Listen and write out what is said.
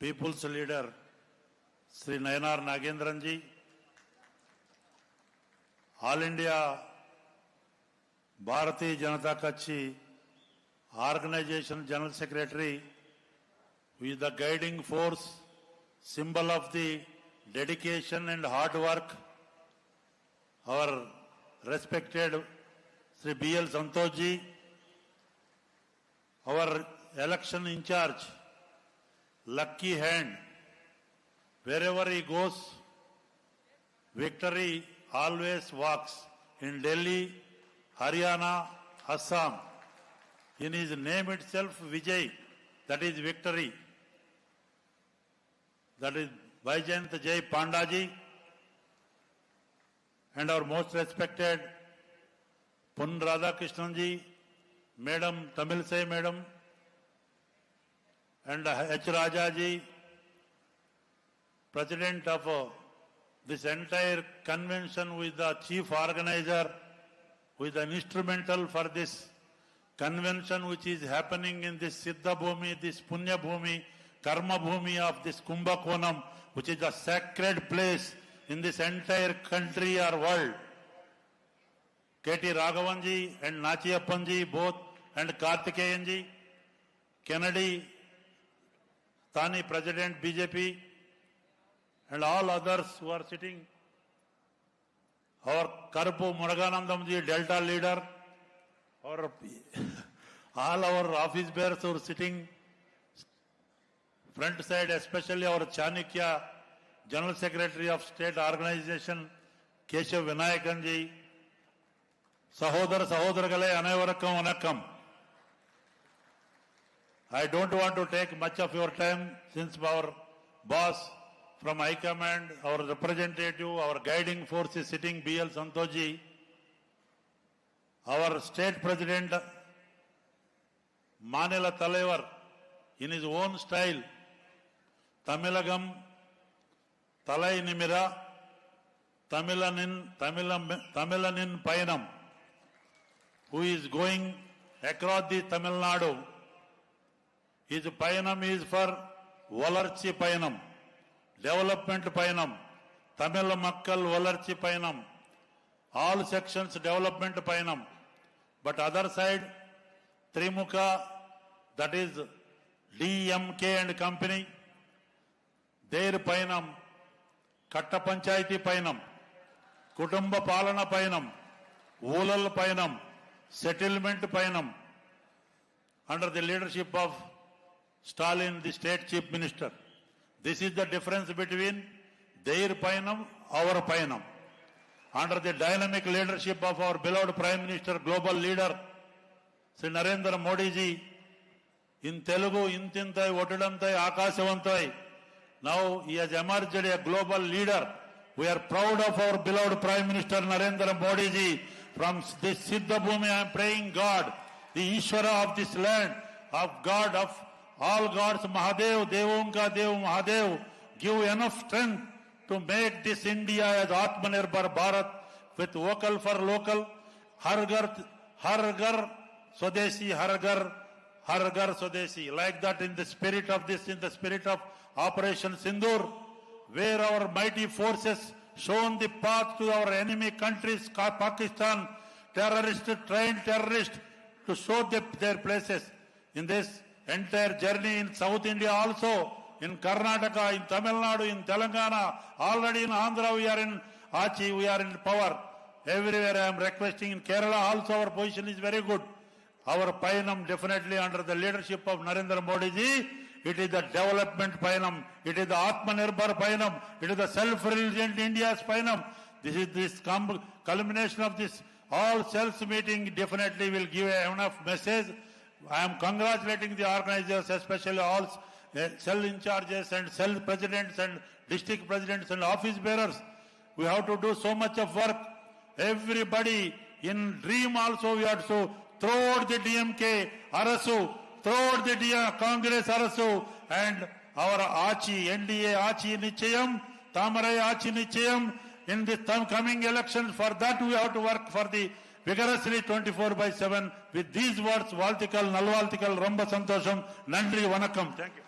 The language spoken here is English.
People's Leader Sri Nayanar Nagendran ji, All India Bharatiya Janata Kutch Organization General Secretary, who is the guiding force, symbol of the dedication and hard work, our respected Sri B.L. Santosh ji, our election in charge, lucky hand, wherever he goes, victory always walks. In Delhi, Haryana, Assam, in his name itself, Vijay, that is victory. That is Vaijayant Jai Pandaji, and our most respected Pun Radhakrishnan ji, Madam Tamilsai Madam, and H. Raja ji, President of this entire convention, who is the chief organizer, who is an instrumental for this convention which is happening in this Siddha Bhumi, this Punya Bhumi, Karma Bhumi of this Kumbha Konam, which is a sacred place in this entire country or world. K.T. Raghavanji and Nachiyappanji both, and Karthikeyanji, Kennedy, Thani President BJP, and all others who are sitting, our Karpu Muruganandamji, Delta leader, or all our office bearers who are sitting front side, especially our Chanakya, General Secretary of State Organization, Keshav Vinayakanji, Sahodaragale, Anaivarakam Vanakkam. I don't want to take much of your time, since our boss from High Command, our representative, our guiding force is sitting, B.L. Santosh ji, our state president, Manila Talaivar, in his own style, Tamilagam, Talai Nimira, Tamilanin Payanam, who is going across the Tamil Nadu. His Payanam is for Valarchi Payanam, Development Payanam, Tamil Makkal Valarchi Payanam, all sections Development Payanam. But other side, Trimukha, that is DMK and company, their Payanam, Katta Panchayati Payanam, Kutumba Palana Payanam, Ulal Payanam, Settlement Payanam, under the leadership of Stalin, the state chief minister. This is the difference between their Payanam, our Payanam. Under the dynamic leadership of our beloved Prime Minister, global leader, Sri Narendra Modi ji, in Telugu, Intintai, Otadantai, Akasavantai, now he has emerged a global leader. We are proud of our beloved Prime Minister Narendra Modi ji. From this Siddha Bhumi, I am praying God, the Ishvara of this land, of God, of all gods, Mahadev, Devonka Dev Mahadev, give enough strength to make this India as Atmanirbhar Bharat, with vocal for local, Har Ghar Swadeshi, Har Ghar Swadeshi. Like that, in the spirit of this, in the spirit of Operation Sindoor, where our mighty forces shown the path to our enemy countries, Pakistan, trained terrorists, to show their places. In this entire journey in South India also, in Karnataka, in Tamil Nadu, in Telangana, already in Andhra we are in Achi, we are in power. Everywhere I am requesting. In Kerala also our position is very good. Our Payanam definitely under the leadership of Narendra Modi ji, it is the development Payanam, it is the Atmanirbhar Payanam, it is the self-reliant India's Payanam. This culmination of this all cells meeting definitely will give enough message. I am congratulating the organizers, especially all cell in charges and cell presidents and district presidents and office bearers. We have to do so much of work. Everybody in dream also we have to throw out the DMK Arasu, throw out the Congress Arasu, and our Achi, NDA Achi Nichayam, Tamarai Achi Nichayam, in the coming elections. For that we have to work for the vigorously 24/7. With these words, Valtikal, Nalvaltikal, Romba Santosham, Nandri Vanakkam. Thank you.